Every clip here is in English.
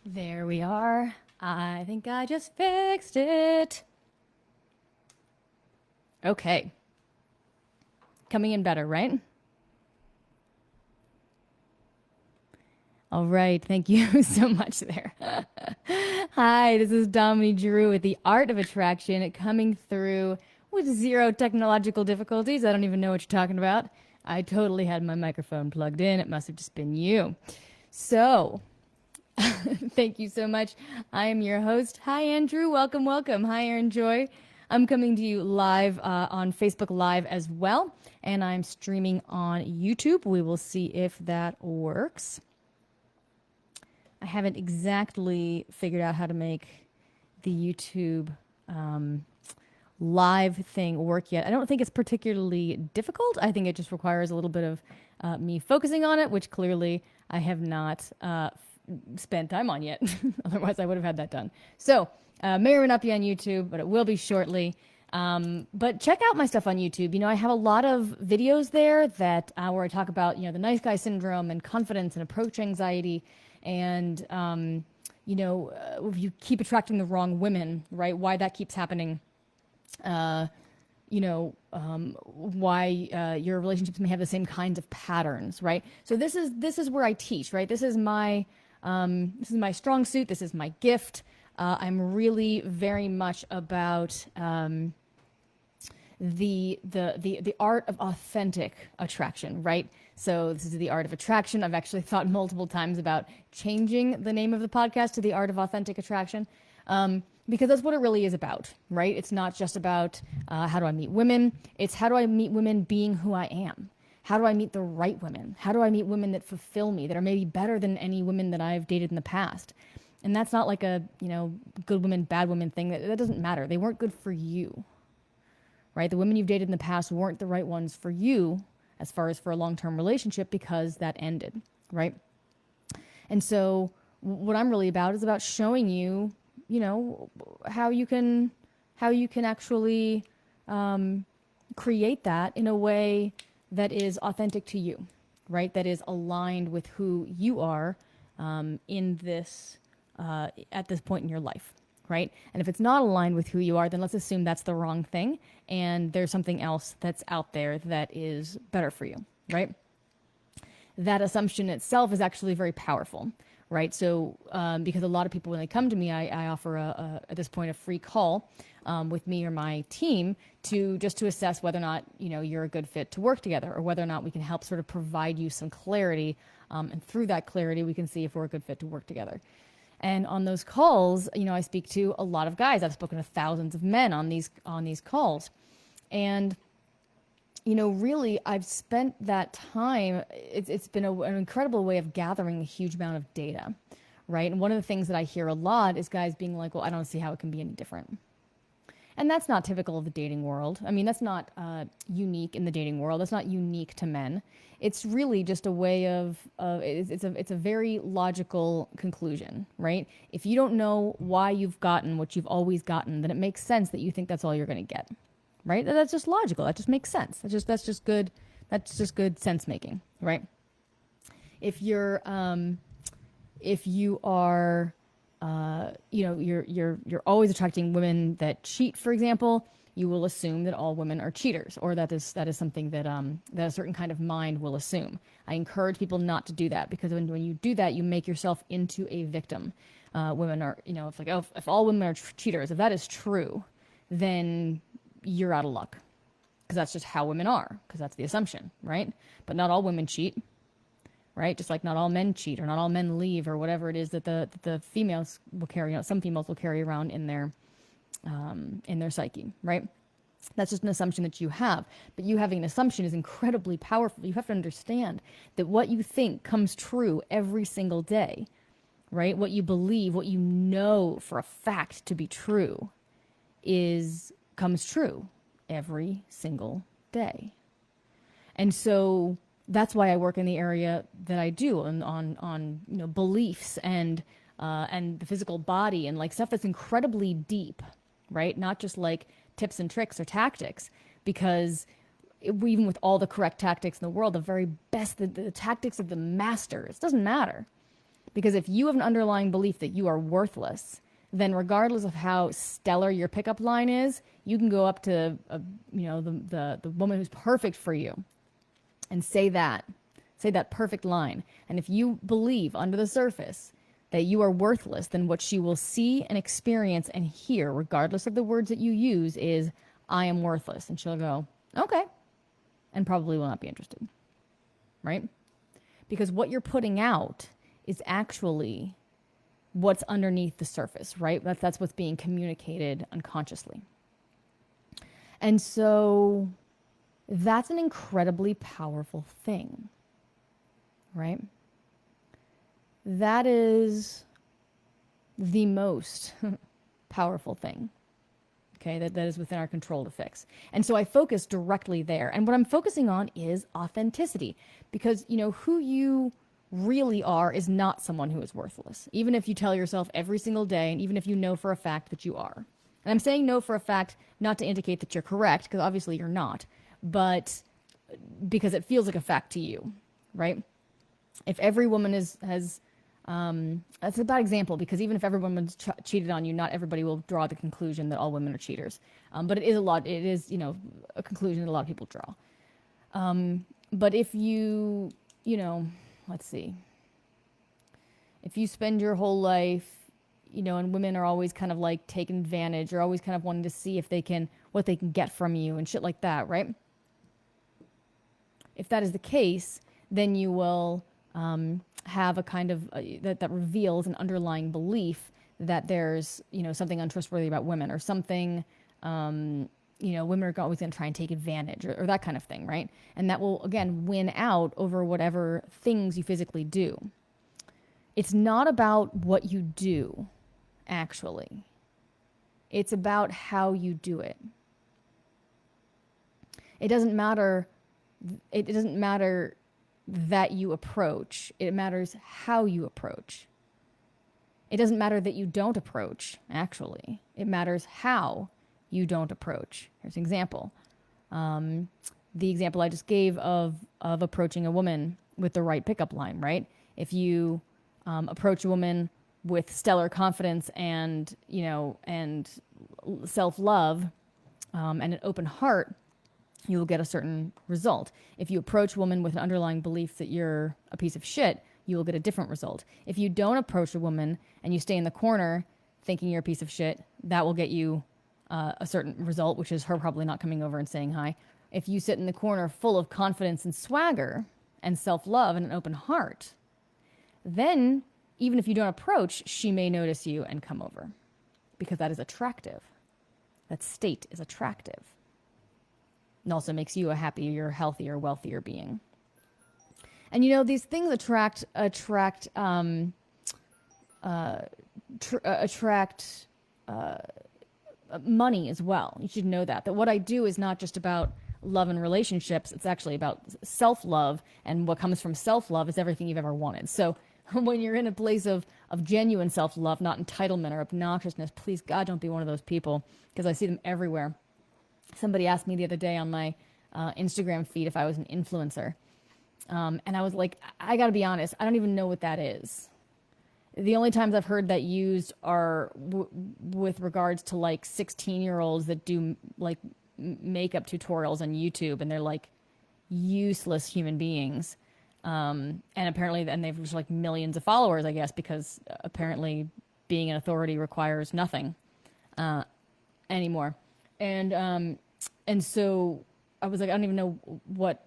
There we are. I think I just fixed it. Okay. Coming in better, right? All right. Thank you so much there. Hi, this is Dominey Drew with The Art of Attraction coming through with zero technological difficulties. I don't even know what you're talking about. I totally had my microphone plugged in. It must have just been you. So, thank you so much. I am your host. Hi, Andrew. Welcome, welcome. Hi, Aaron Joy. I'm coming to you live on Facebook Live as well, and I'm streaming on YouTube. We will see if that works. I haven't exactly figured out how to make the YouTube live thing work yet. I don't think it's particularly difficult. I think it just requires a little bit of me focusing on it, which clearly I have not spent time on yet. Otherwise, I would have had that done. So, may or may not be on YouTube, but it will be shortly. But check out my stuff on YouTube. You know, I have a lot of videos there that where I talk about, the nice guy syndrome and confidence and approach anxiety. And, if you keep attracting the wrong women, right, why that keeps happening. Why your relationships may have the same kinds of patterns, right? So this is where I teach, right? This is my strong suit. This is my gift. I'm really very much about the art of authentic attraction, right? So this is the art of attraction. I've actually thought multiple times about changing the name of the podcast to the art of authentic attraction. Because that's what it really is about, right? It's not just about how do I meet women. It's how do I meet women being who I am? How do I meet the right women? How do I meet women that fulfill me, that are maybe better than any women that I've dated in the past? And that's not like a, good women, bad women thing. That doesn't matter. They weren't good for you, right? The women you've dated in the past weren't the right ones for you as far as for a long-term relationship because that ended, right? And so what I'm really about is about showing you, how you can actually create that in a way that is authentic to you, right? That is aligned with who you are in this at this point in your life, right? And if it's not aligned with who you are, then let's assume that's the wrong thing, and there's something else that's out there that is better for you, right? That assumption itself is actually very powerful, right? So, because a lot of people, when they come to me, I offer at this point a free call with me or my team to assess whether or not you're a good fit to work together, or whether or not we can help sort of provide you some clarity, and through that clarity, we can see if we're a good fit to work together. And on those calls, I speak to a lot of guys. I've spoken to thousands of men on these calls, and really, I've spent that time. It's been an incredible way of gathering a huge amount of data, right? And one of the things that I hear a lot is guys being like, "Well, I don't see how it can be any different." And that's not typical of the dating world. I mean, that's not unique in the dating world. That's not unique to men. It's really just a way of it's a very logical conclusion, right? If you don't know why you've gotten what you've always gotten, then it makes sense that you think that's all you're going to get, right? That's just logical. That just makes sense. That's just good sense making, right? If you are you're always attracting women that cheat, for example, you will assume that all women are cheaters, or that is something that that a certain kind of mind will assume. I encourage people not to do that, because when you do that, you make yourself into a victim. Women are, it's like, oh, if all women are cheaters, if that is true, then you're out of luck, because that's just how women are, because that's the assumption, right? But not all women cheat, right? Just like not all men cheat, or not all men leave, or whatever it is that the females will carry. Some females will carry around in their psyche, right? That's just an assumption that you have. But you having an assumption is incredibly powerful. You have to understand that what you think comes true every single day, right? What you believe, what you know for a fact to be true, comes true every single day. And so that's why I work in the area that I do on beliefs and the physical body, and like stuff that's incredibly deep, right? Not just like tips and tricks or tactics, because even with all the correct tactics in the world, the very best, the tactics of the masters, doesn't matter, Because if you have an underlying belief that you are worthless, then regardless of how stellar your pickup line is, you can go up to the woman who's perfect for you and say that perfect line. And if you believe under the surface that you are worthless, then what she will see and experience and hear, regardless of the words that you use, is, I am worthless. And she'll go, okay, and probably will not be interested, right? Because what you're putting out is actually what's underneath the surface, right? That's what's being communicated unconsciously. And so that's an incredibly powerful thing, right? That is the most powerful thing, okay, that is within our control to fix. And so I focus directly there. And what I'm focusing on is authenticity, because, who you really are is not someone who is worthless, even if you tell yourself every single day, and even if you know for a fact that you are. And I'm saying no for a fact, not to indicate that you're correct, because obviously you're not, but because it feels like a fact to you, right? If every woman has that's a bad example, because even if every woman's cheated on you, not everybody will draw the conclusion that all women are cheaters. But it is a conclusion that a lot of people draw. But if you, let's see, if you spend your whole life, and women are always kind of like taking advantage, or always kind of wanting to see what they can get from you and shit like that, right? If that is the case, then you will have a kind of that reveals an underlying belief that there's something untrustworthy about women, or something women are always going to try and take advantage, or that kind of thing, right? And that will again win out over whatever things you physically do. It's not about what you do, actually. It's about how you do it. It doesn't matter that you approach. It matters how you approach. It doesn't matter that you don't approach, actually. It matters how you don't approach. Here's an example. The example I just gave of approaching a woman with the right pickup line, right? If you approach a woman with stellar confidence and self-love and an open heart, you will get a certain result. If you approach a woman with an underlying belief that you're a piece of shit, you will get a different result. If you don't approach a woman and you stay in the corner thinking you're a piece of shit, that will get you a certain result, which is her probably not coming over and saying hi. If you sit in the corner full of confidence and swagger and self-love and an open heart, then even if you don't approach, she may notice you and come over, because that is attractive. That state is attractive. It also makes you a happier, healthier, wealthier being. And these things attract money as well. You should know that what I do is not just about love and relationships. It's actually about self-love, and what comes from self-love is everything you've ever wanted. So when you're in a place of genuine self-love, not entitlement or obnoxiousness, please God, don't be one of those people, because I see them everywhere. Somebody asked me the other day on my Instagram feed if I was an influencer. And I was like, I got to be honest, I don't even know what that is. The only times I've heard that used are with regards to like 16-year-olds that do like makeup tutorials on YouTube, and they're like useless human beings. And apparently, and they've just like millions of followers, I guess, because apparently being an authority requires nothing anymore. And so I was like, I don't even know what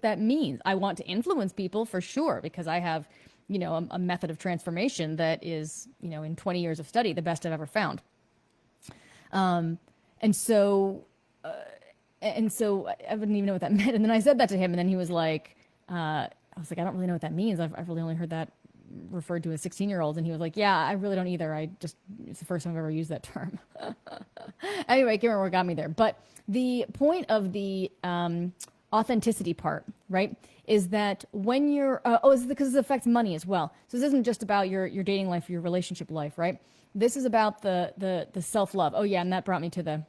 that means. I want to influence people for sure, because I have, a method of transformation that is, in 20 years of study, the best I've ever found. And so I wouldn't even know what that meant. And then I said that to him, and then he was like, I was like, I don't really know what that means. I've really only heard that referred to as 16-year-olds. And he was like, yeah, I really don't either. It's the first time I've ever used that term. Anyway, I can't remember what got me there. But the point of the authenticity part, right, is that when you're, it's because it affects money as well. So this isn't just about your dating life, your relationship life, right? This is about the self-love. Oh yeah, and that brought me to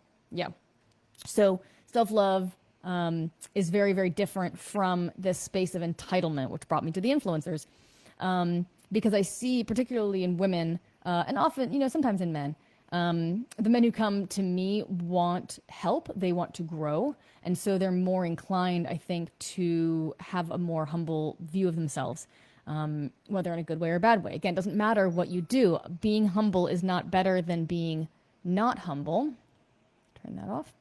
So self-love is very, very different from this space of entitlement, which brought me to the influencers. because I see, particularly in women, and often, sometimes in men, the men who come to me want help, they want to grow, and so they're more inclined, I think, to have a more humble view of themselves, whether in a good way or a bad way. Again, it doesn't matter what you do. Being humble is not better than being not humble. Turn that off.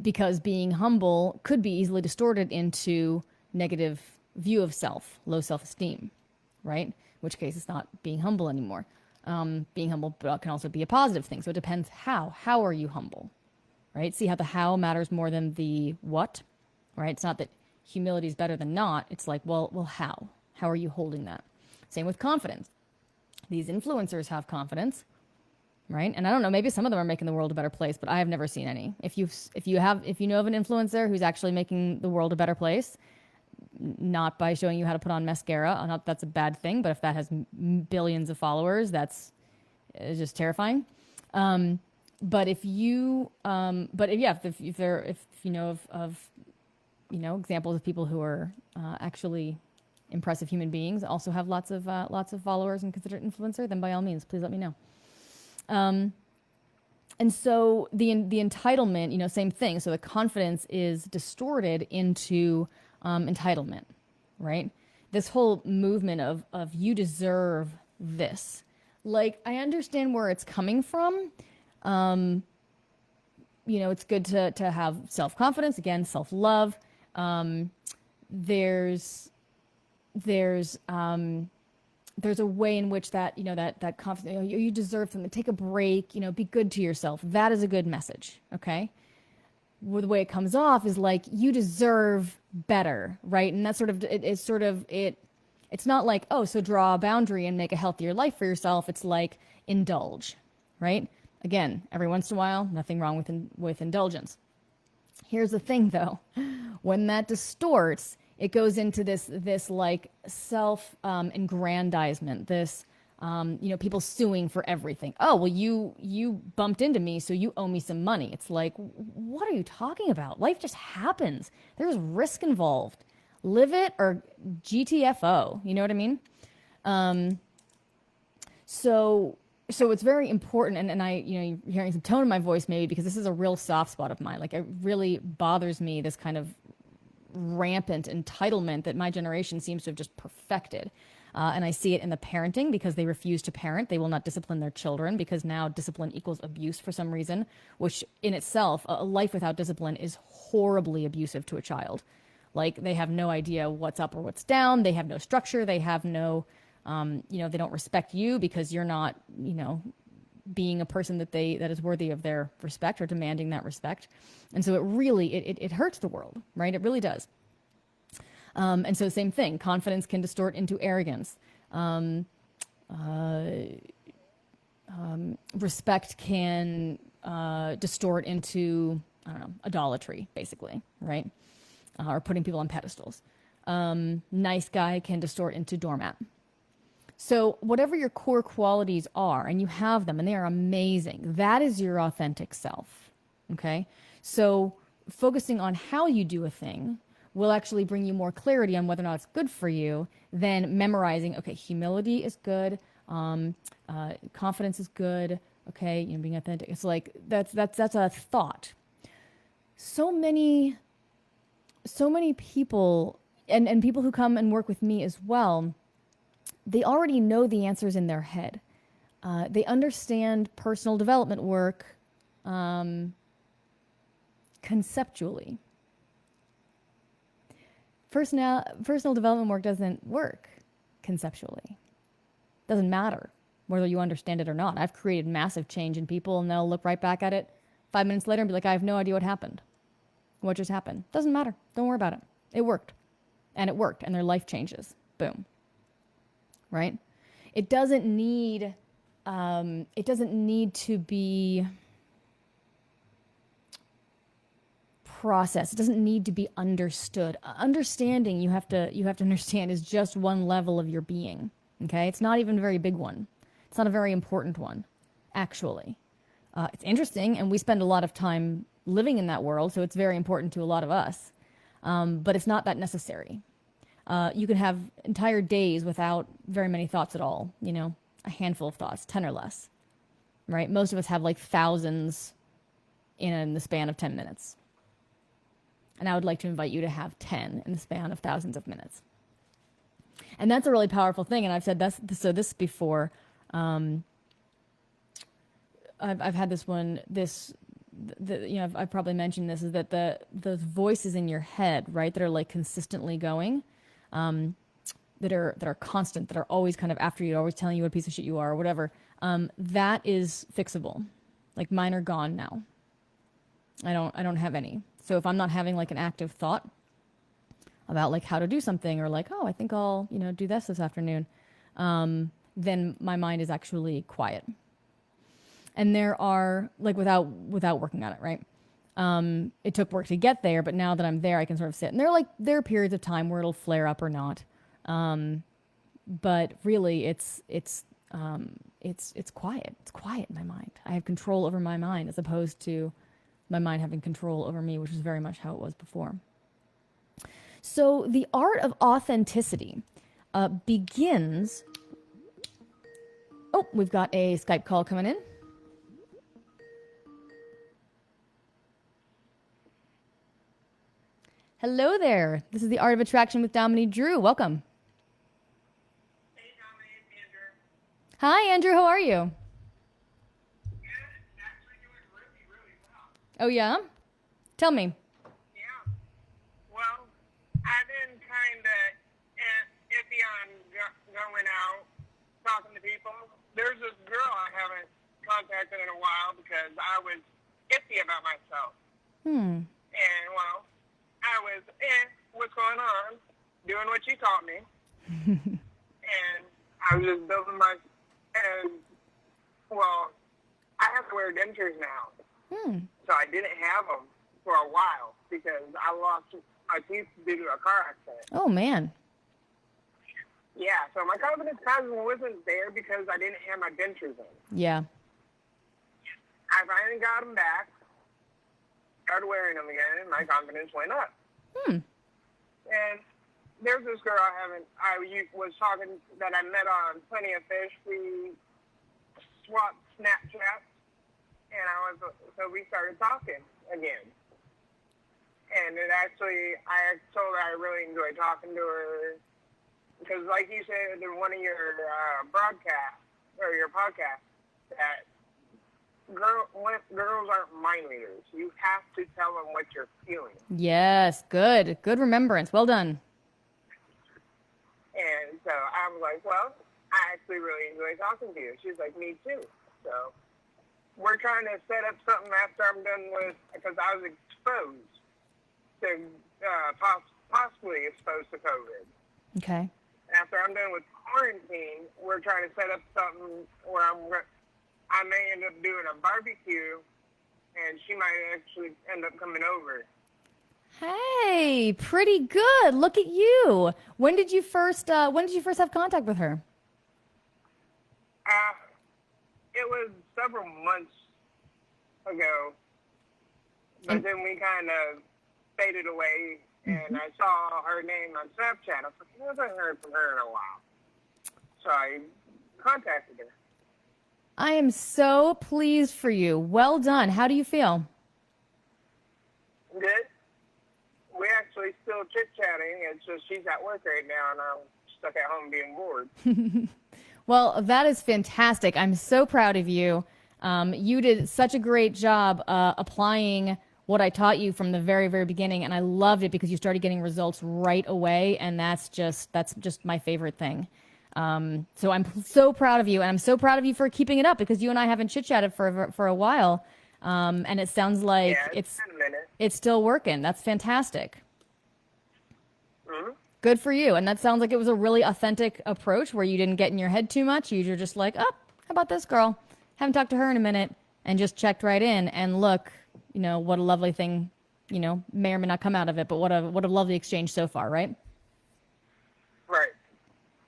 Because being humble could be easily distorted into negative view of self, low self-esteem, right? In which case it's not being humble anymore. Being humble can also be a positive thing. So it depends how. How are you humble, right? See how the how matters more than the what, right? It's not that humility is better than not. It's like, well, how? How are you holding that? Same with confidence. These influencers have confidence, right? And I don't know, maybe some of them are making the world a better place, but I have never seen any. If you know of an influencer who's actually making the world a better place, not by showing you how to put on mascara, not that's a bad thing, but if that has billions of followers, that's just terrifying. But if you know of examples of people who are actually impressive human beings, also have lots of followers and considered influencer, then by all means, please let me know. And so the entitlement, same thing. So the confidence is distorted into entitlement, right? This whole movement of you deserve this. Like, I understand where it's coming from. It's good to have self-confidence, again, self-love. There's a way in which that confidence, you deserve something, take a break, be good to yourself. That is a good message, okay? Well, the way it comes off is like, you deserve better, right? And that's it's not like, oh, so draw a boundary and make a healthier life for yourself. It's like, indulge, right? Again, every once in a while, nothing wrong with indulgence. Here's the thing though, when that distorts, it goes into this like self aggrandizement, this people suing for everything. Oh, well, you bumped into me, so you owe me some money. It's like, what are you talking about? Life just happens. There's risk involved. Live it or GTFO. You know what I mean? So it's very important, and I, you're hearing some tone in my voice maybe because this is a real soft spot of mine. Like, it really bothers me, this kind of rampant entitlement that my generation seems to have just perfected. And I see it in the parenting because they refuse to parent. They will not discipline their children because now discipline equals abuse for some reason, which in itself, a life without discipline is horribly abusive to a child. Like, they have no idea what's up or what's down. They have no structure. They have no, they don't respect you because you're not, being a person that is worthy of their respect or demanding that respect. And so it really, it hurts the world, right? It really does. And so same thing, confidence can distort into arrogance. Respect can distort into, idolatry, basically, right? Or putting people on pedestals. Nice guy can distort into doormat. So whatever your core qualities are, and you have them, and they are amazing, that is your authentic self, okay? So focusing on how you do a thing will actually bring you more clarity on whether or not it's good for you than memorizing, okay, humility is good, confidence is good, okay, being authentic. It's like, that's a thought. So many people, and people who come and work with me as well, they already know the answers in their head. They understand personal development work conceptually. Personal development work doesn't work conceptually. Doesn't matter whether you understand it or not. I've created massive change in people, and they'll look right back at it 5 minutes later and be like, I have no idea what happened. What just happened? Doesn't matter. Don't worry about it. It worked. And it worked, and their life changes. Boom. Right? It doesn't need to be processed. It doesn't need to be understood. Understanding, you have to understand, is just one level of your being. Okay? It's not even a very big one. It's not a very important one, actually. It's interesting, and we spend a lot of time living in that world, so it's very important to a lot of us. But it's not that necessary. You can have entire days without very many thoughts at all, a handful of thoughts, 10 or less, right? Most of us have like thousands in the span of 10 minutes. And I would like to invite you to have 10 in the span of thousands of minutes. And that's a really powerful thing. And I've said this before. I've had this one, I've probably mentioned this, is that those voices in your head, right, that are like consistently going, that are constant, that are always kind of after you, always telling you what a piece of shit you are or whatever, that is fixable. Like mine are gone now. I don't have any. So if I'm not having like an active thought about like how to do something, or like, oh, I think I'll, do this afternoon, then my mind is actually quiet. And there are, like, without working on it, right? It took work to get there, but now that I'm there, I can sort of sit. And there are periods of time where it'll flare up or not. But really, it's quiet. It's quiet in my mind. I have control over my mind, as opposed to my mind having control over me, which is very much how it was before. So the art of authenticity begins... Oh, we've got a Skype call coming in. Hello there. This is the Art of Attraction with Dominey Drew. Welcome. Hey, Dominey, it's Andrew. Hi, Andrew. How are you? Good. Actually doing really, really well. Oh, yeah? Tell me. Yeah. Well, I've been kind of iffy on going out, talking to people. There's this girl I haven't contacted in a while because I was iffy about myself. And, well, I was, what's going on? Doing what you taught me. And I was just building well, I have to wear dentures now. So I didn't have them for a while because I lost my teeth due to a car accident. Oh, man. Yeah, so my confidence kind of wasn't there because I didn't have my dentures in. Yeah. I finally got them back, started wearing them again, and my confidence went up. And there's this girl I was talking that I met on Plenty of Fish. We swapped Snapchats, and so we started talking again. And I told her I really enjoyed talking to her because, like you said in one of your broadcasts or your podcast, that girls aren't mind readers. You have to tell them what you're feeling. Yes, good remembrance. Well done. And so I was like, well, I actually really enjoy talking to you. She's like, me too. So we're trying to set up something after I'm done with, because I was exposed to, possibly exposed to COVID. Okay. After I'm done with quarantine, we're trying to set up something where I may end up doing a barbecue, and she might actually end up coming over. Hey, pretty good. Look at you. When did you first have contact with her? It was several months ago, but then we kind of faded away, and I saw her name on Snapchat. I was like, I haven't heard from her in a while. So I contacted her. I am so pleased for you. Well done. How do you feel? Good. We actually still chit-chatting. It's just she's at work right now, and I'm stuck at home being bored. Well, that is fantastic. I'm so proud of you. You did such a great job applying what I taught you from the very, very beginning, and I loved it because you started getting results right away, and that's just my favorite thing. So I'm so proud of you, and I'm so proud of you for keeping it up, because you and I haven't chit-chatted for a while, and it sounds like it's still working. That's fantastic. Mm-hmm. Good for you. And that sounds like it was a really authentic approach where you didn't get in your head too much. You're just like, oh, how about this girl? Haven't talked to her in a minute, and just checked right in. And look, what a lovely thing, may or may not come out of it, but what a lovely exchange so far, right? Right.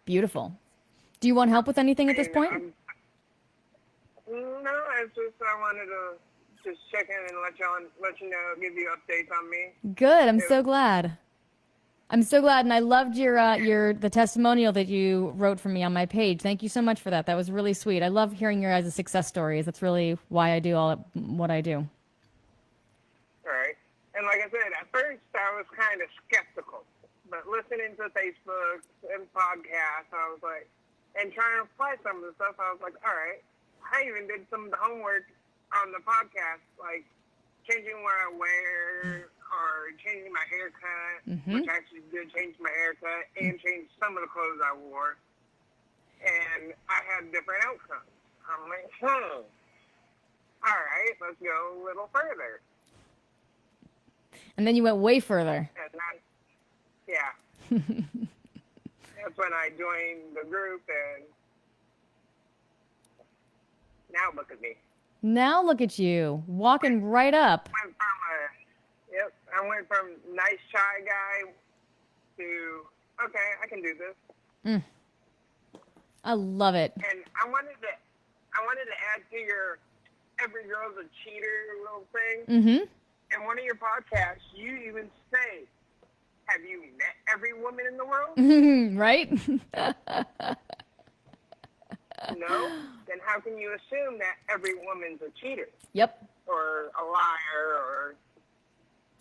Beautiful. Do you want help with anything at this point? No, it's just I wanted to just check in and let you know, give you updates on me. Good. I'm so glad. I'm so glad, and I loved the testimonial that you wrote for me on my page. Thank you so much for that. That was really sweet. I love hearing your guys' success stories. That's really why I do what I do. Right. And like I said, at first I was kind of skeptical, but listening to Facebook and podcasts, I was like, and trying to apply some of the stuff, I was like, all right. I even did some of the homework on the podcast, like changing what I wear or changing my haircut, which actually did change my haircut and change some of the clothes I wore. And I had different outcomes. I'm like, all right, let's go a little further. And then you went way further. Yeah. That's when I joined the group, and now look at me. Now look at you, walking right up. I went from nice shy guy to, okay, I can do this. I love it. And I wanted to add to your every girl's a cheater little thing. In one of your podcasts, you even say, have you met every woman in the world? Right? No? Then how can you assume that every woman's a cheater? Yep. Or a liar, or...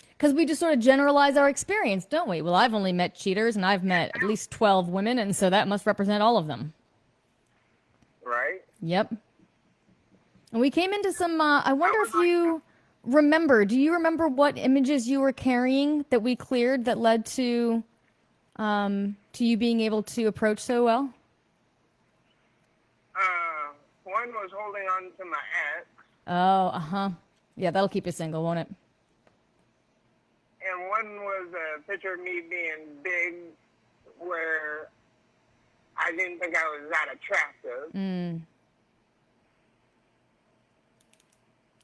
Because we just sort of generalize our experience, don't we? Well, I've only met cheaters, and I've met at least 12 women, and so that must represent all of them. Right? Yep. And we came into some, I wonder if you remember, do you remember what images you were carrying that we cleared that led to you being able to approach so well? One was holding on to my ex. Oh, yeah, that'll keep you single, won't it? And one was a picture of me being big where I didn't think I was that attractive.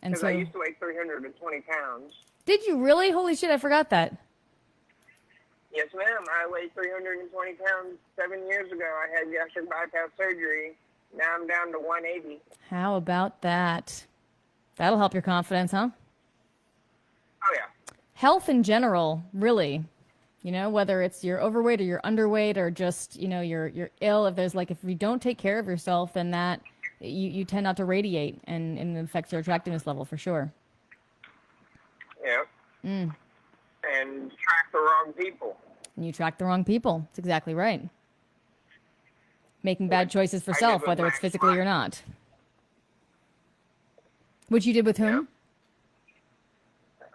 Because I used to weigh 320 pounds. Did you really? Holy shit, I forgot that. Yes, ma'am. I weighed 320 pounds 7 years ago. I had gastric bypass surgery. Now I'm down to 180. How about that? That'll help your confidence, huh? Oh, yeah. Health in general, really. You know, whether it's you're overweight or you're underweight or just, you know, you're ill. If you don't take care of yourself, then that you tend not to radiate and it affects your attractiveness level for sure. Yep. And track the wrong people. And you attract the wrong people. That's exactly right. Making bad choices for self, whether it's physically or not. Which you did with whom? Yep.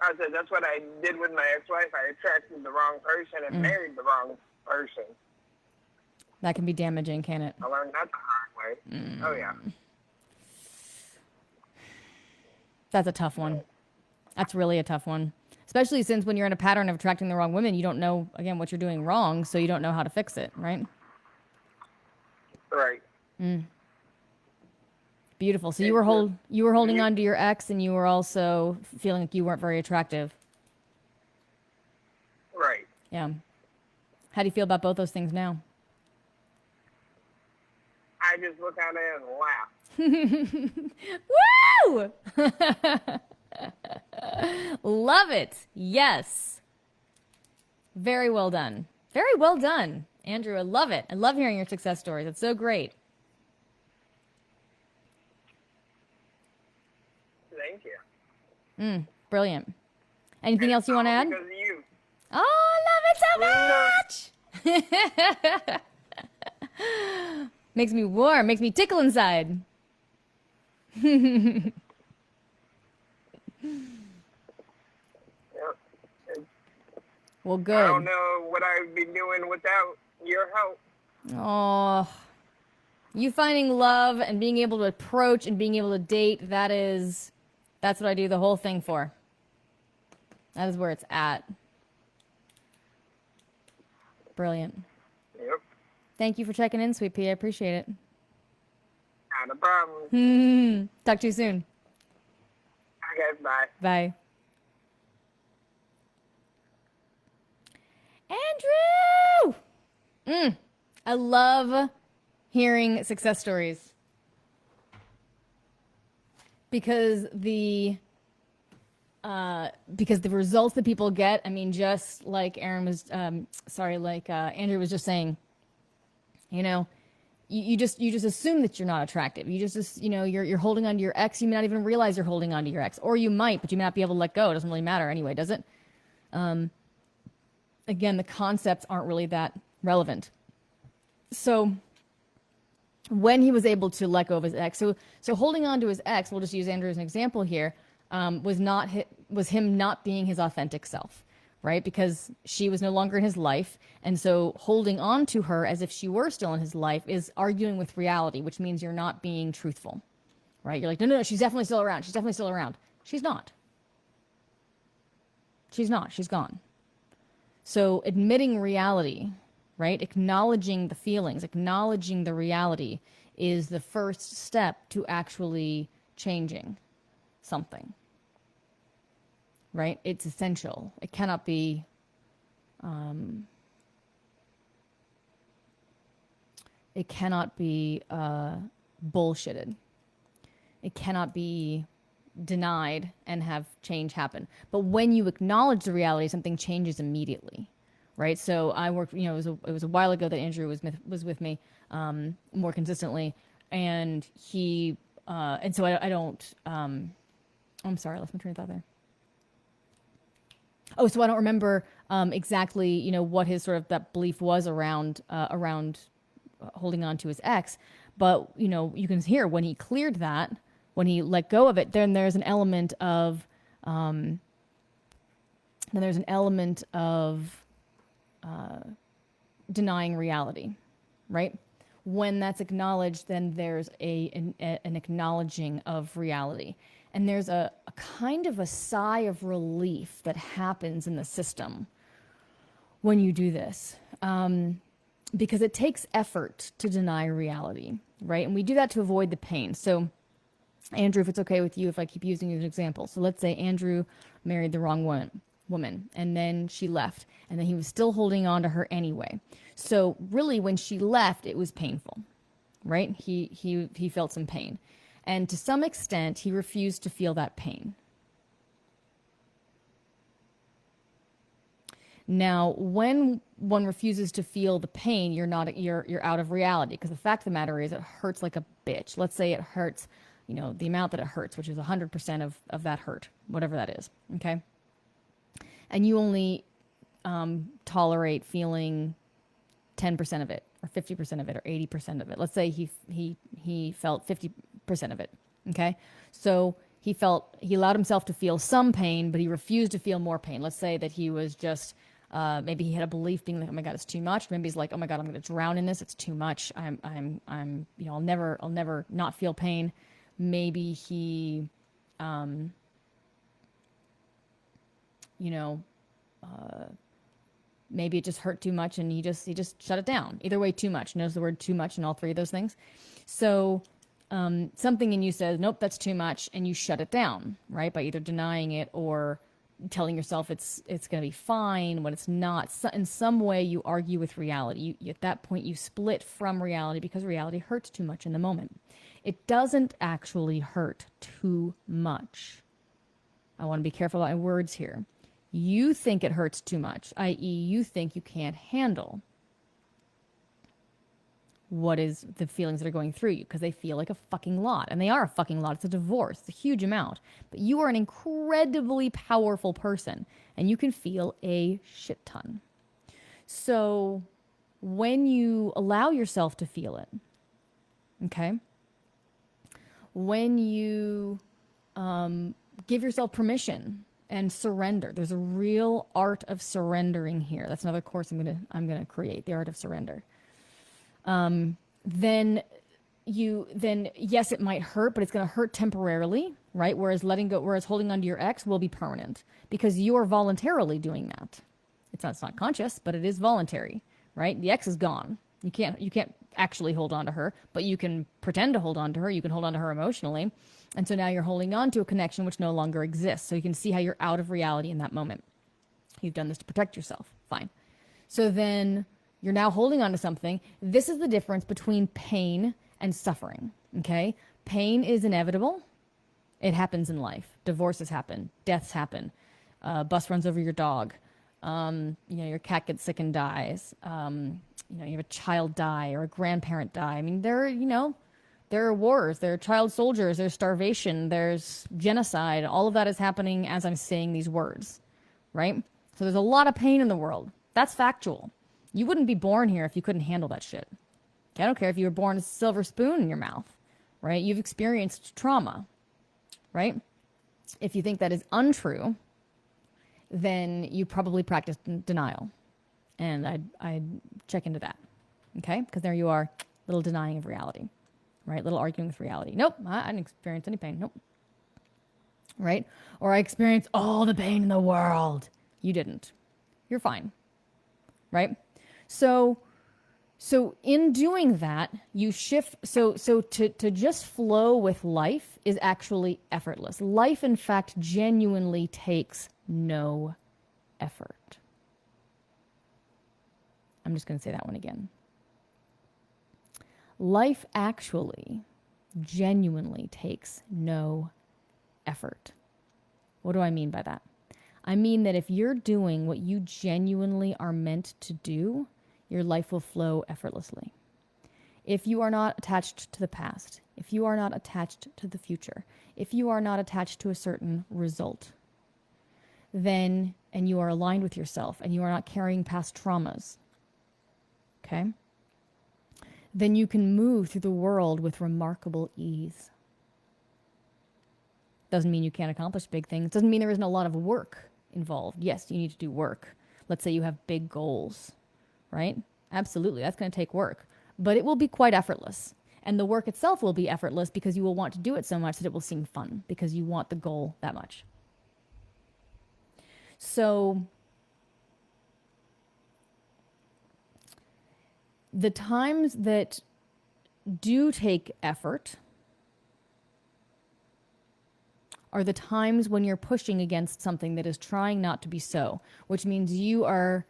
I said that's what I did with my ex-wife. I attracted the wrong person and married the wrong person. That can be damaging, can it? I learned that the hard way. Oh, yeah. That's a tough one. That's really a tough one. Especially since when you're in a pattern of attracting the wrong women, you don't know, again, what you're doing wrong, so you don't know how to fix it, right? Right. Beautiful. So you were holding on to your ex, and you were also feeling like you weren't very attractive. Right. Yeah. How do you feel about both those things now? I just look at it and laugh. Woo! Love it. Yes. Very well done. Very well done, Andrew. I love it. I love hearing your success stories. It's so great. Thank you. Brilliant. Anything else you want to add? Because of you. Oh, I love it so much. Makes me warm. Makes me tickle inside. Yep. Well, good. I don't know what I'd be doing without your help. Oh, you finding love and being able to approach and being able to date, that's what I do the whole thing for. That is where it's at. Brilliant. Yep. Thank you for checking in, Sweet Pea. I appreciate it. Not a problem. Talk to you soon. Okay, bye. Bye. Andrew! I love hearing success stories. Because because the results that people get, I mean, just like Andrew was just saying, you know, you just assume that you're not attractive. You just, you're holding on to your ex. You may not even realize you're holding on to your ex, or you might, but you may not be able to let go. It doesn't really matter anyway, does it? Again, the concepts aren't really that relevant. So when he was able to let go of his ex, so holding on to his ex, we'll just use Andrew as an example here, was him not being his authentic self, right? Because she was no longer in his life, and so holding on to her as if she were still in his life is arguing with reality, which means you're not being truthful, right? You're like, no, she's definitely still around. She's definitely still around. She's not. She's not. She's gone. So admitting reality, right? Acknowledging the feelings, acknowledging the reality is the first step to actually changing something, right? It's essential. It cannot be, bullshitted. It cannot be denied and have change happen. But when you acknowledge the reality, something changes immediately, right? So I worked, it was a while ago that Andrew was with me more consistently, and so I don't. I'm sorry, I lost my train of thought there. Oh, so I don't remember exactly, what his sort of that belief was around holding on to his ex, but you can hear when he cleared that, when he let go of it, then there's an element of denying reality, right? When that's acknowledged, then there's an acknowledging of reality. And there's a kind of a sigh of relief that happens in the system when you do this. Because it takes effort to deny reality, right? And we do that to avoid the pain. So, Andrew, if it's okay with you, if I keep using you as an example. So let's say Andrew married the wrong woman, and then she left, and then he was still holding on to her anyway. So really, when she left, it was painful, right? He felt some pain. And to some extent, he refused to feel that pain. Now, when one refuses to feel the pain, you're out of reality, because the fact of the matter is it hurts like a bitch. Let's say it hurts, the amount that it hurts, which is 100% of that hurt, whatever that is, okay? And you only tolerate feeling 10% of it, or 50% of it, or 80% of it. Let's say he felt 50% of it, okay? So he allowed himself to feel some pain, but he refused to feel more pain. Let's say that he was just, maybe he had a belief being like, oh my God, it's too much. Maybe he's like, oh my God, I'm going to drown in this. It's too much. I'll never not feel pain. Maybe he, maybe it just hurt too much and he just shut it down. Either way, too much. Knows the word too much in all three of those things. So something in you says, nope, that's too much, and you shut it down, right? By either denying it or telling yourself it's going to be fine when it's not. So in some way, you argue with reality. At that point, you split from reality because reality hurts too much in the moment. It doesn't actually hurt too much. I want to be careful about my words here. You think it hurts too much, i.e. you think you can't handle what is the feelings that are going through you, because they feel like a fucking lot. And they are a fucking lot. It's a divorce. It's a huge amount. But you are an incredibly powerful person, and you can feel a shit ton. So when you allow yourself to feel it, okay, when you give yourself permission and surrender, there's a real art of surrendering here. That's another course I'm gonna create, the art of surrender. Then yes, it might hurt, but it's going to hurt temporarily, right? Whereas holding on to your ex will be permanent, because you are voluntarily doing that. It's not conscious, but it is voluntary, right? The ex is gone. You can't actually hold on to her, but you can pretend to hold on to her. You can hold on to her emotionally. And so now you're holding on to a connection which no longer exists. So you can see how you're out of reality in that moment. You've done this to protect yourself. Fine. So then you're now holding on to something. This is the difference between pain and suffering, okay? Pain is inevitable. It happens in life. Divorces happen. Deaths happen. Bus runs over your dog. Your cat gets sick and dies. You have a child die or a grandparent die. I mean, there are wars, there are child soldiers, there's starvation, there's genocide. All of that is happening as I'm saying these words, right? So there's a lot of pain in the world. That's factual. You wouldn't be born here if you couldn't handle that shit. I don't care if you were born with a silver spoon in your mouth, right? You've experienced trauma, right? If you think that is untrue, then you probably practice denial. And I'd check into that, okay? Because there you are, a little denying of reality, right? Little arguing with reality. Nope, I didn't experience any pain. Nope. Right? Or I experienced all the pain in the world. You didn't. You're fine, right? So in doing that, you shift. So to just flow with life is actually effortless. Life, in fact, genuinely takes no effort. I'm just going to say that one again. Life actually genuinely takes no effort. What do I mean by that? I mean that if you're doing what you genuinely are meant to do, your life will flow effortlessly. If you are not attached to the past, if you are not attached to the future, if you are not attached to a certain result, then, and you are aligned with yourself and you are not carrying past traumas, okay, then you can move through the world with remarkable ease. Doesn't mean you can't accomplish big things. Doesn't mean there isn't a lot of work involved. Yes, you need to do work. Let's say you have big goals, right? Absolutely, that's going to take work. But it will be quite effortless. And the work itself will be effortless because you will want to do it so much that it will seem fun because you want the goal that much. So the times that do take effort are the times when you're pushing against something that is trying not to be so, which means you are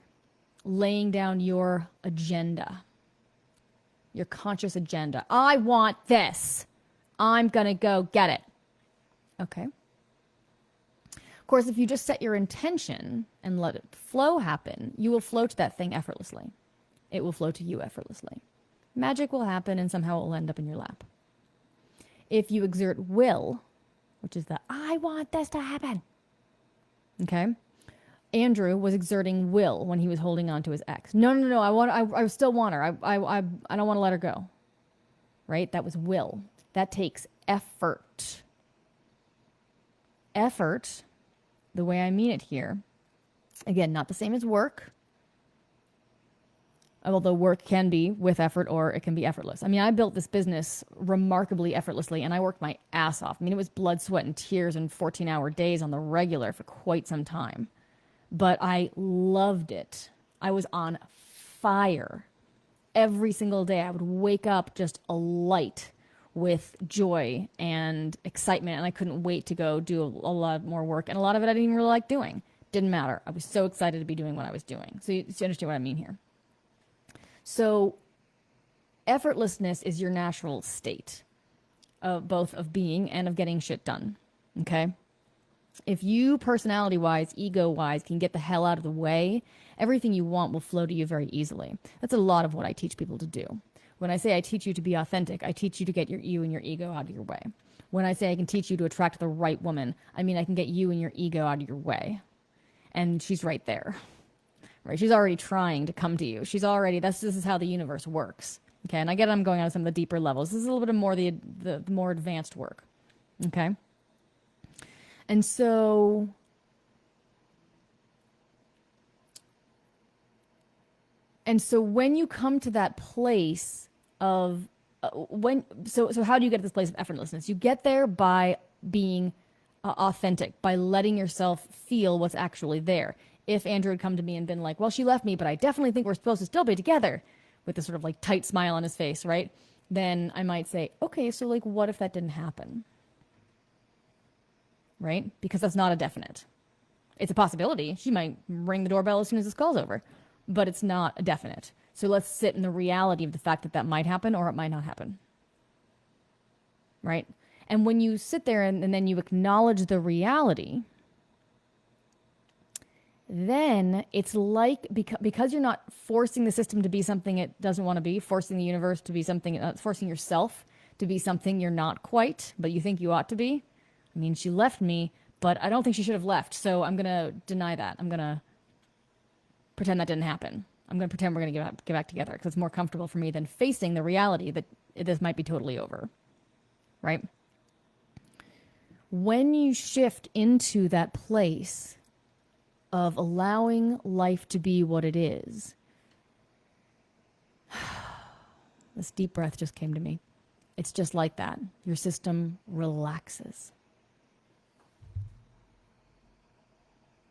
laying down your agenda, your conscious agenda. I want this. I'm going to go get it. Okay. Of course, if you just set your intention and let it flow happen, you will flow to that thing effortlessly. It will flow to you effortlessly. Magic will happen and somehow it will end up in your lap. If you exert will, which is the I want this to happen. Okay? Andrew was exerting will when he was holding on to his ex. No, I still want her. I don't want to let her go. Right? That was will. That takes effort. Effort, the way I mean it here, again, not the same as work. Although work can be with effort or it can be effortless. I mean, I built this business remarkably effortlessly and I worked my ass off. I mean, it was blood, sweat, and tears and 14-hour days on the regular for quite some time. But I loved it. I was on fire. Every single day I would wake up just alight with joy and excitement, and I couldn't wait to go do a lot more work. And a lot of it I didn't even really like doing. Didn't matter. I was so excited to be doing what I was doing. So you understand what I mean here. So effortlessness is your natural state of both of being and of getting shit done. Okay? If you personality-wise, ego-wise, can get the hell out of the way, everything you want will flow to you very easily. That's a lot of what I teach people to do. When I say I teach you to be authentic, I teach you to get you and your ego out of your way. When I say I can teach you to attract the right woman, I mean I can get you and your ego out of your way. And she's right there. Right? She's already trying to come to you. This is how the universe works. Okay, and I get I'm going on some of the deeper levels. This is a little bit more the more advanced work. Okay? And so when you come to that place of so how do you get to this place of effortlessness? You get there by being authentic, by letting yourself feel what's actually there. If Andrew had come to me and been like, well, she left me, but I definitely think we're supposed to still be together, with this sort of like tight smile on his face, right? Then I might say, okay, so like what if that didn't happen? Right? Because that's not a definite. It's a possibility. She might ring the doorbell as soon as this call's over, but it's not a definite. So let's sit in the reality of the fact that that might happen or it might not happen. Right? And when you sit there and then you acknowledge the reality, then it's like, because you're not forcing the system to be something it doesn't want to be, forcing the universe to be something, forcing yourself to be something you're not quite, but you think you ought to be. I mean, she left me, but I don't think she should have left. So I'm going to deny that. I'm going to pretend that didn't happen. I'm going to pretend we're going to get back together because it's more comfortable for me than facing the reality that this might be totally over. Right? When you shift into that place of allowing life to be what it is, this deep breath just came to me. It's just like that. Your system relaxes.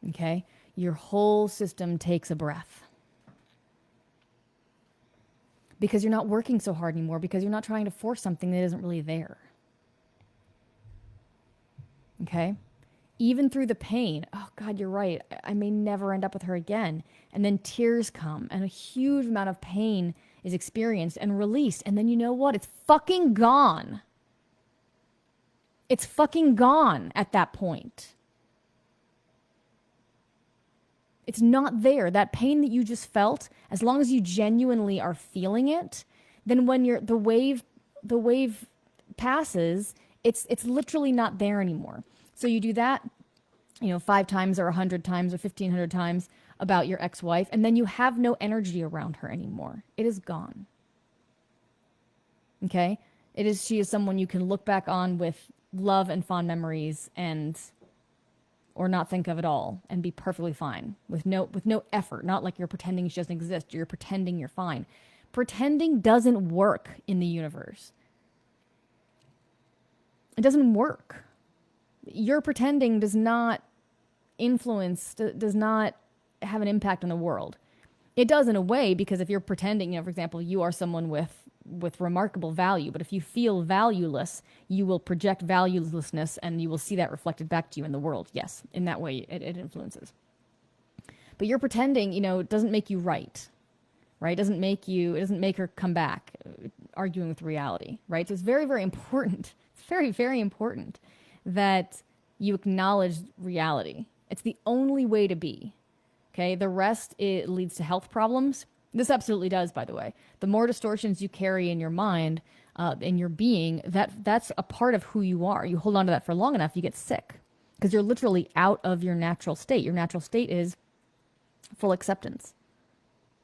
Okay? Your whole system takes a breath. Because you're not working so hard anymore, because you're not trying to force something that isn't really there. Okay? Even through the pain, oh God, you're right, I may never end up with her again. And then tears come, and a huge amount of pain is experienced and released. And then you know what? It's fucking gone. It's fucking gone at that point. It's not there. That pain that you just felt, as long as you genuinely are feeling it, then when the wave passes, it's literally not there anymore. So you do that, 5 times or 100 times or 1,500 times about your ex-wife, and then you have no energy around her anymore. It is gone. Okay? She is someone you can look back on with love and fond memories or not think of at all and be perfectly fine with no effort. Not like you're pretending she doesn't exist. You're pretending you're fine. Pretending doesn't work in the universe. It doesn't work. Your pretending does not influence, does not have an impact on the world. It does in a way, because if you're pretending, for example, you are someone with remarkable value, but if you feel valueless, you will project valuelessness and you will see that reflected back to you in the world. Yes, in that way it influences. But your pretending, doesn't make you right? It doesn't make her come back arguing with reality, right? So it's very, very important. It's very, very important that you acknowledge reality. It's the only way to be. Okay, the rest, it leads to health problems. This absolutely does, by the way. The more distortions you carry in your mind, in your being, that's a part of who you are. You hold on to that for long enough, you get sick. Because you're literally out of your natural state. Your natural state is full acceptance.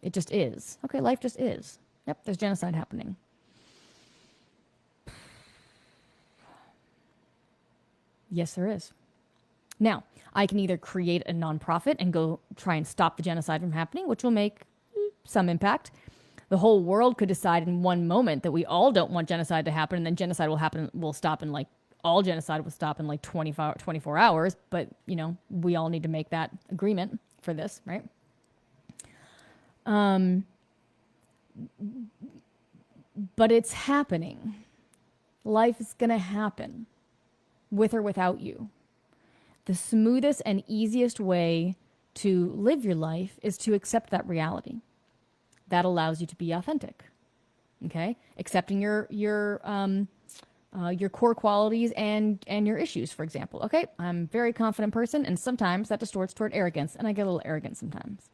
It just is. Okay, life just is. Yep, there's genocide happening. Yes, there is. Now, I can either create a nonprofit and go try and stop the genocide from happening, which will make some impact. The whole world could decide in one moment that we all don't want genocide to happen, and then genocide will stop in all genocide will stop in 24 hours. But, we all need to make that agreement for this, right? But it's happening. Life is going to happen with or without you. The smoothest and easiest way to live your life is to accept that reality. That allows you to be authentic. Okay? Accepting your core qualities and your issues, for example. Okay, I'm a very confident person, and sometimes that distorts toward arrogance, and I get a little arrogant sometimes.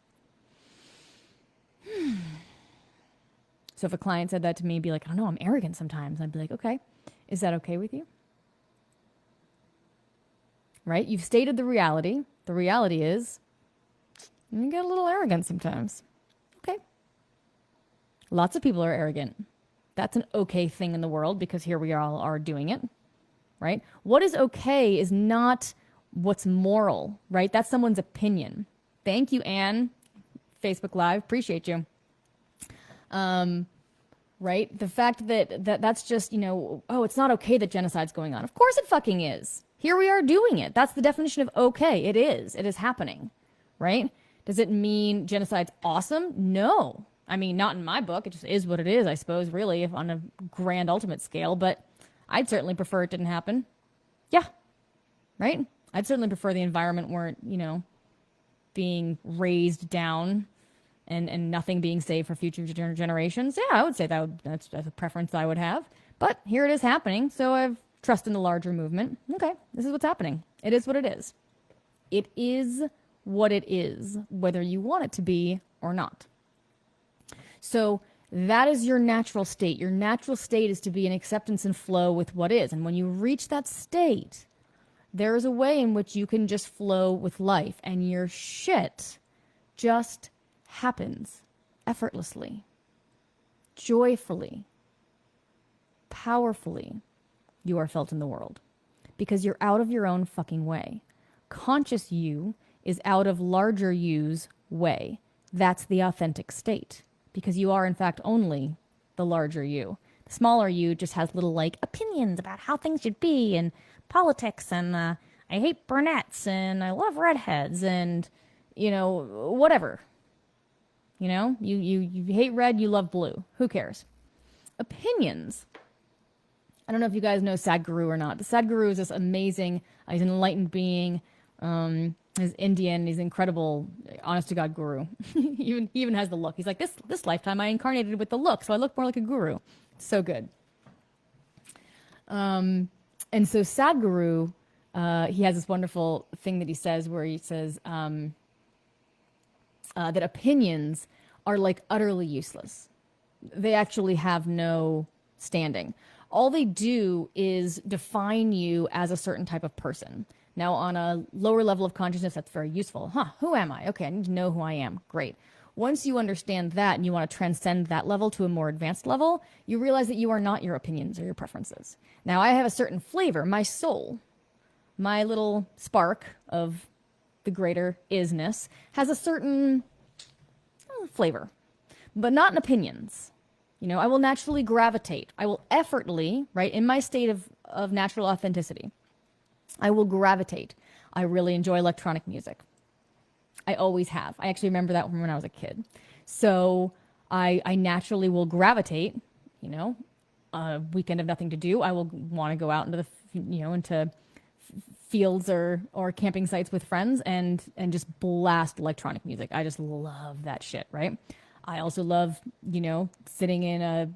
So if a client said that to me, be like, I don't know, I'm arrogant sometimes. I'd be like, okay, is that okay with you? Right? You've stated the reality. The reality is you get a little arrogant sometimes. Okay. Lots of people are arrogant. That's an okay thing in the world because here we all are doing it. Right? What is okay is not what's moral, right? That's someone's opinion. Thank you, Anne. Facebook Live. Appreciate you. Right? The fact that's just, it's not okay that genocide's going on. Of course it fucking is. Here we are doing it. That's the definition of okay. It is. It is happening, right? Does it mean genocide's awesome? No. I mean, not in my book. It just is what it is, I suppose, really, if on a grand ultimate scale. But I'd certainly prefer it didn't happen. Yeah. Right? I'd certainly prefer the environment weren't, being raised down and nothing being saved for future generations. Yeah, I would say that's a preference I would have. But here it is happening. So I've trust in the larger movement. Okay, this is what's happening. It is what it is. It is what it is, whether you want it to be or not. So that is your natural state. Your natural state is to be in acceptance and flow with what is. And when you reach that state, there is a way in which you can just flow with life, and your shit just happens effortlessly, joyfully, powerfully. You are felt in the world because you're out of your own fucking way. Conscious you is out of larger you's way. That's the authentic state, because you are in fact only the larger you. The smaller you just has little like opinions about how things should be and politics and I hate brunettes and I love redheads and, you know, whatever. You know, you hate red, you love blue. Who cares? Opinions. I don't know if you guys know Sadhguru or not. The Sadhguru is this amazing, he's an enlightened being. He's Indian. He's an incredible, honest to God guru. He even has the look. He's like, this lifetime I incarnated with the look, so I look more like a guru. So good. And so Sadhguru, he has this wonderful thing that he says where he says that opinions are like utterly useless. They actually have no standing. All they do is define you as a certain type of person. Now, on a lower level of consciousness, that's very useful. Who am I? Okay, I need to know who I am. Great. Once you understand that and you want to transcend that level to a more advanced level, you realize that you are not your opinions or your preferences. Now, I have a certain flavor. My soul, my little spark of the greater isness, has a certain flavor, but not in opinions. You know, I will naturally gravitate. I will effortly, right, in my state of natural authenticity, I will gravitate. I really enjoy electronic music. I always have. I actually remember that from when I was a kid. So I naturally will gravitate, you know, a weekend of nothing to do. I will want to go out into into fields or camping sites with friends and just blast electronic music. I just love that shit, right? I also love, sitting in a,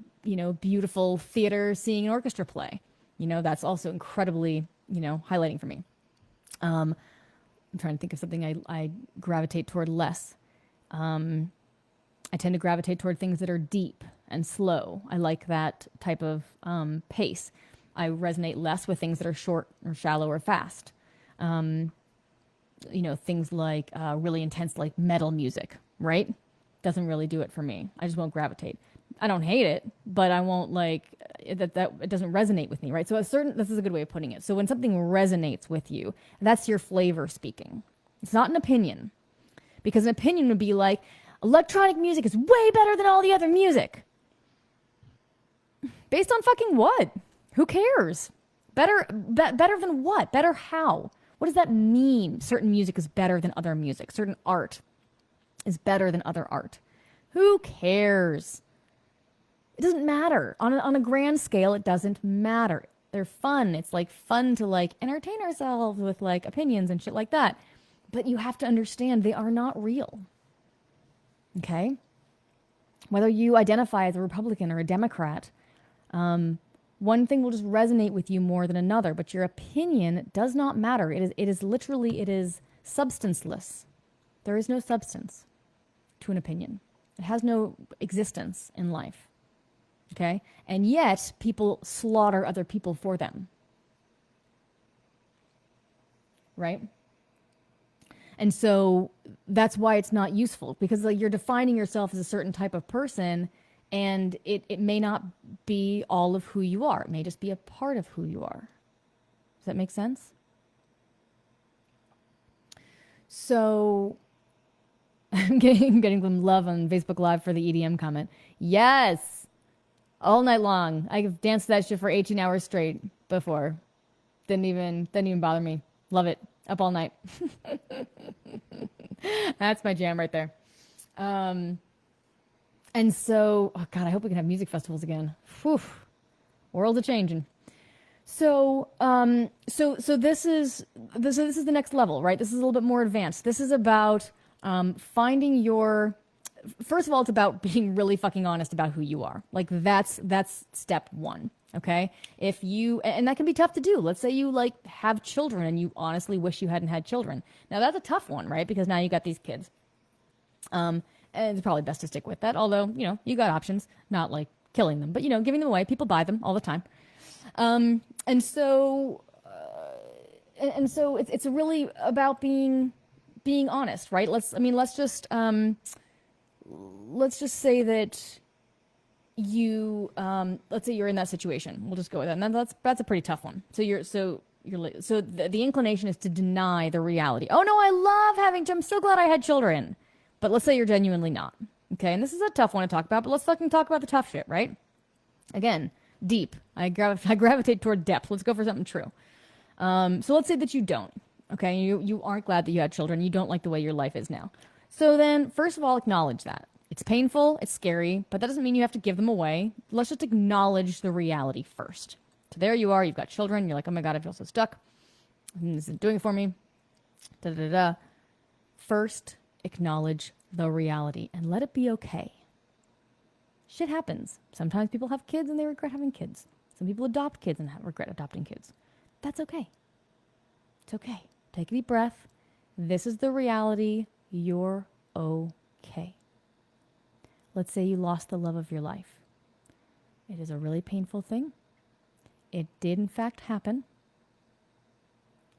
beautiful theater, seeing an orchestra play. That's also incredibly, highlighting for me. I'm trying to think of something I gravitate toward less. I tend to gravitate toward things that are deep and slow. I like that type of pace. I resonate less with things that are short or shallow or fast. Things like really intense, like metal music, right? Doesn't really do it for me. I just won't gravitate. I don't hate it, but I won't like that it doesn't resonate with me, right? So this is a good way of putting it. So when something resonates with you, that's your flavor speaking. It's not an opinion, because an opinion would be like, electronic music is way better than all the other music. Based on fucking what? Who cares? Better than what? Better how? What does that mean? Certain music is better than other music. Certain art is better than other art. Who cares? It doesn't matter. On a grand scale, it doesn't matter. They're fun. It's like fun to like entertain ourselves with like opinions and shit like that. But you have to understand they are not real. Okay? Whether you identify as a Republican or a Democrat, one thing will just resonate with you more than another, but your opinion does not matter. It is substanceless. There is no substance to an opinion. It has no existence in life. Okay? And yet, people slaughter other people for them. Right? And so that's why it's not useful, because like, you're defining yourself as a certain type of person, and it may not be all of who you are. It may just be a part of who you are. Does that make sense? So I'm getting some love on Facebook Live for the EDM comment. Yes! All night long. I've danced that shit for 18 hours straight before. Didn't even bother me. Love it. Up all night. That's my jam right there. And so, oh God, I hope we can have music festivals again. Whew. World's a-changing. So this is the next level, right? This is a little bit more advanced. This is about finding your. First of all, it's about being really fucking honest about who you are. Like that's step one. Okay. If you, and that can be tough to do. Let's say you like have children and you honestly wish you hadn't had children. Now that's a tough one, right? Because now you got these kids. And it's probably best to stick with that. Although, you got options, not like killing them, but giving them away. People buy them all the time. And so it's really about being honest, right? Let's just say that let's say you're in that situation. We'll just go with that. And that's a pretty tough one. So the inclination is to deny the reality. Oh no, I love having children. I'm so glad I had children. But let's say you're genuinely not. Okay. And this is a tough one to talk about, but let's fucking talk about the tough shit, right? Again, deep. I gravitate toward depth. Let's go for something true. So let's say that you don't. Okay. You aren't glad that you had children. You don't like the way your life is now. So then, first of all, acknowledge that. It's painful, it's scary, but that doesn't mean you have to give them away. Let's just acknowledge the reality first. So there you are, you've got children, you're like, oh my God, I feel so stuck. This isn't doing it for me. Da, da, da, da. First, acknowledge the reality and let it be okay. Shit happens. Sometimes people have kids and they regret having kids. Some people adopt kids and regret adopting kids. That's okay. It's okay. Take a deep breath. This is the reality. You're okay. Let's say you lost the love of your life. It is a really painful thing. It did in fact happen.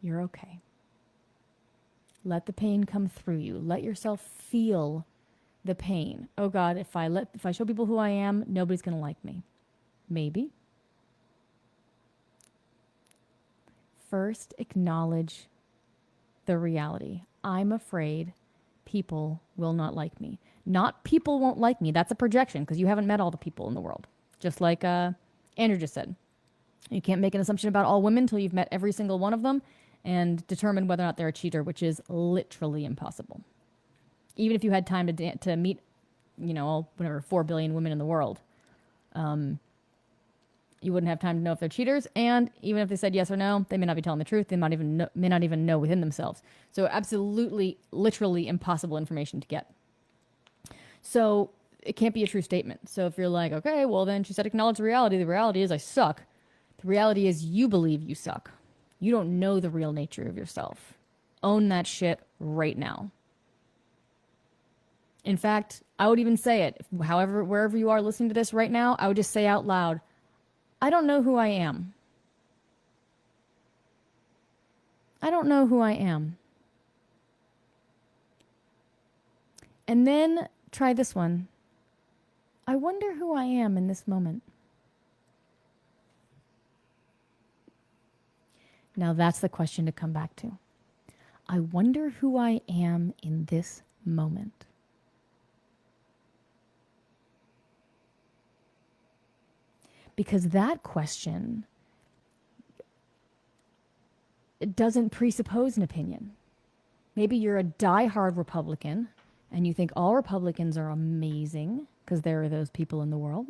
You're okay. Let the pain come through you. Let yourself feel the pain. Oh God, if I show people who I am, nobody's going to like me. Maybe. First, acknowledge the reality. I'm afraid people will not like me. Not people won't like me. That's a projection because you haven't met all the people in the world. Just like Andrew just said. You can't make an assumption about all women until you've met every single one of them and determine whether or not they're a cheater, which is literally impossible. Even if you had time to meet, 4 billion women in the world, you wouldn't have time to know if they're cheaters. And even if they said yes or no, they may not be telling the truth. They may not even know within themselves. So absolutely, literally impossible information to get. So it can't be a true statement. So if you're like, okay, well then she said acknowledge the reality. The reality is I suck. The reality is you believe you suck. You don't know the real nature of yourself. Own that shit right now. In fact, I would even say it. Wherever you are listening to this right now, I would just say out loud, I don't know who I am. I don't know who I am. And then try this one. I wonder who I am in this moment. Now that's the question to come back to. I wonder who I am in this moment. Because that question, it doesn't presuppose an opinion. Maybe you're a diehard Republican and you think all Republicans are amazing because there are those people in the world.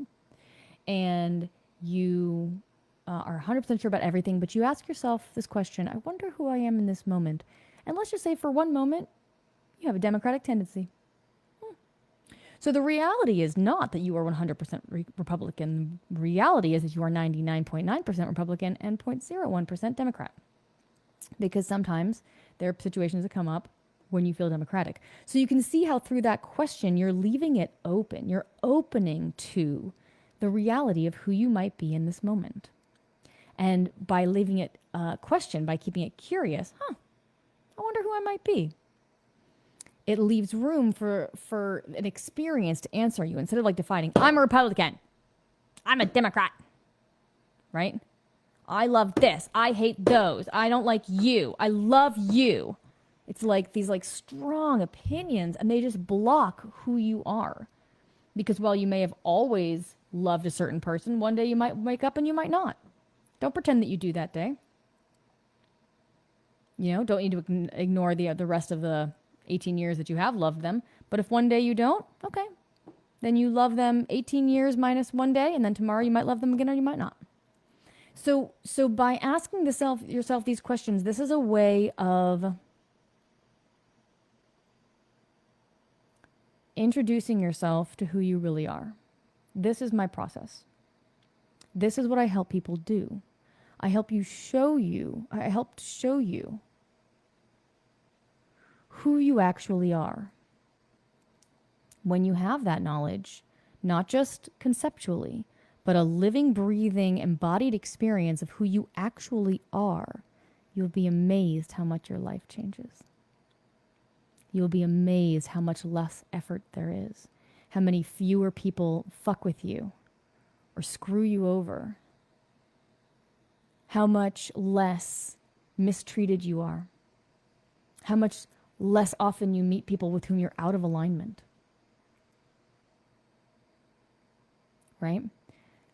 And you are 100% sure about everything, but you ask yourself this question, I wonder who I am in this moment. And let's just say for one moment, you have a Democratic tendency. So the reality is not that you are 100% Republican. The reality is that you are 99.9% Republican and 0.01% Democrat. Because sometimes there are situations that come up when you feel Democratic. So you can see how through that question, you're leaving it open. You're opening to the reality of who you might be in this moment. And by leaving it a question, by keeping it curious, I wonder who I might be. It leaves room for an experience to answer you instead of like defining, I'm a Republican. I'm a Democrat. Right? I love this. I hate those. I don't like you. I love you. It's like these like strong opinions and they just block who you are. Because while you may have always loved a certain person, one day you might wake up and you might not. Don't pretend that you do that day. Don't need to ignore the rest of the 18 years that you have loved them. But if one day you don't, okay. Then you love them 18 years minus one day, and then tomorrow you might love them again or you might not. So by asking yourself these questions, this is a way of introducing yourself to who you really are. This is my process. This is what I help people do. I help show you who you actually are. When you have that knowledge, not just conceptually, but a living, breathing, embodied experience of who you actually are, you'll be amazed how much your life changes. You'll be amazed how much less effort there is, how many fewer people fuck with you or screw you over, how much less mistreated you are, how much less often you meet people with whom you're out of alignment. Right?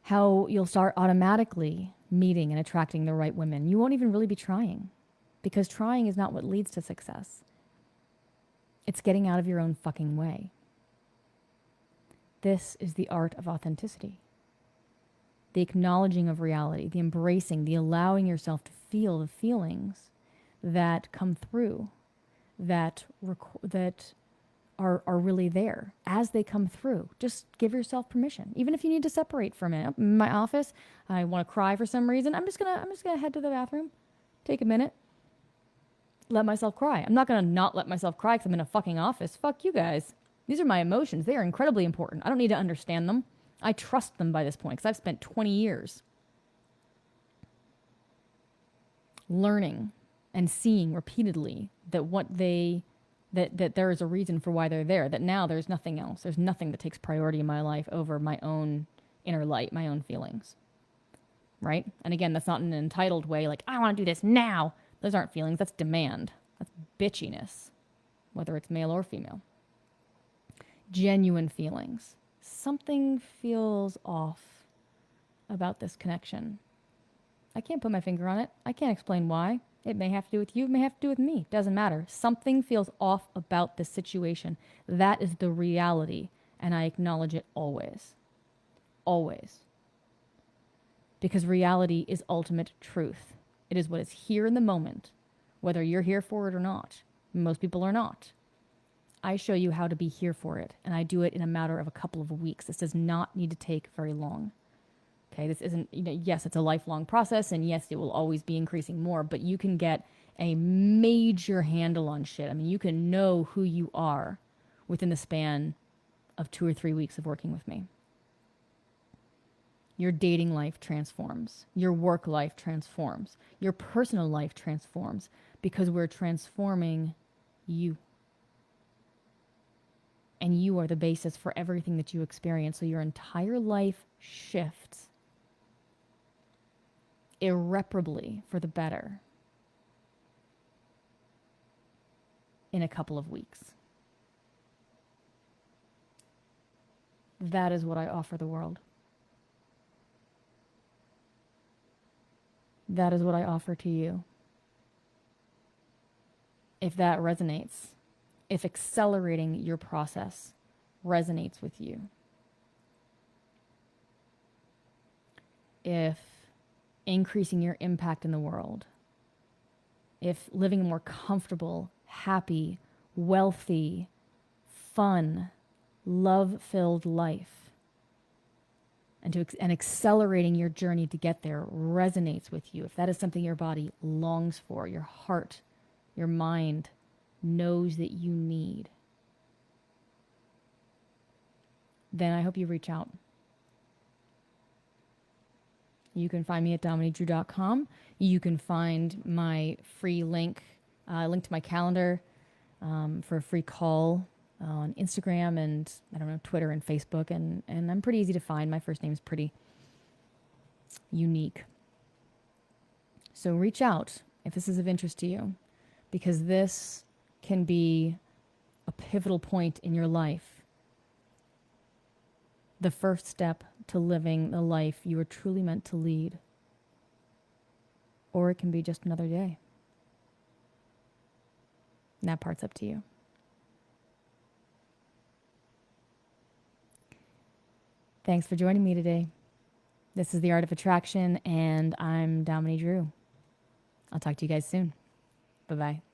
How you'll start automatically meeting and attracting the right women. You won't even really be trying, because trying is not what leads to success. It's getting out of your own fucking way. This is the art of authenticity. The acknowledging of reality, the embracing, the allowing yourself to feel the feelings that come through, that are really there as they come through. Just give yourself permission. Even if you need to separate for a minute. In my office, I want to cry for some reason. I'm just gonna head to the bathroom, take a minute, let myself cry. I'm not gonna not let myself cry because I'm in a fucking office. Fuck you guys. These are my emotions. They are incredibly important. I don't need to understand them. I trust them by this point because I've spent 20 years learning and seeing repeatedly that there is a reason for why they're there, that now there's nothing else. There's nothing that takes priority in my life over my own inner light, my own feelings. Right? And again, that's not in an entitled way, like, I want to do this now. Those aren't feelings. That's demand. That's bitchiness, whether it's male or female. Genuine feelings. Something feels off about this connection. I can't put my finger on it. I can't explain why. It may have to do with you. It may have to do with me. Doesn't matter. Something feels off about this situation. That is the reality, and I acknowledge it always. Always. Because reality is ultimate truth. It is what is here in the moment, whether you're here for it or not. Most people are not. I show you how to be here for it, and I do it in a matter of a couple of weeks. This does not need to take very long. Okay, this isn't, yes, it's a lifelong process, and yes, it will always be increasing more, but you can get a major handle on shit. I mean, you can know who you are within the span of 2 or 3 weeks of working with me. Your dating life transforms. Your work life transforms. Your personal life transforms because we're transforming you. And you are the basis for everything that you experience. So your entire life shifts irreparably for the better in a couple of weeks. That is what I offer the world. That is what I offer to you. If that resonates, if accelerating your process resonates with you, if increasing your impact in the world, if living a more comfortable, happy, wealthy, fun, love-filled life, and accelerating your journey to get there resonates with you, if that is something your body longs for, your heart, your mind knows that you need, then I hope you reach out. You can find me at DomineyDrew.com. You can find my free link to my calendar for a free call on Instagram and, Twitter and Facebook. And I'm pretty easy to find. My first name is pretty unique. So reach out if this is of interest to you, because this can be a pivotal point in your life. The first step to living the life you are truly meant to lead. Or it can be just another day. And that part's up to you. Thanks for joining me today. This is The Art of Attraction, and I'm Dominey Drew. I'll talk to you guys soon. Bye-bye.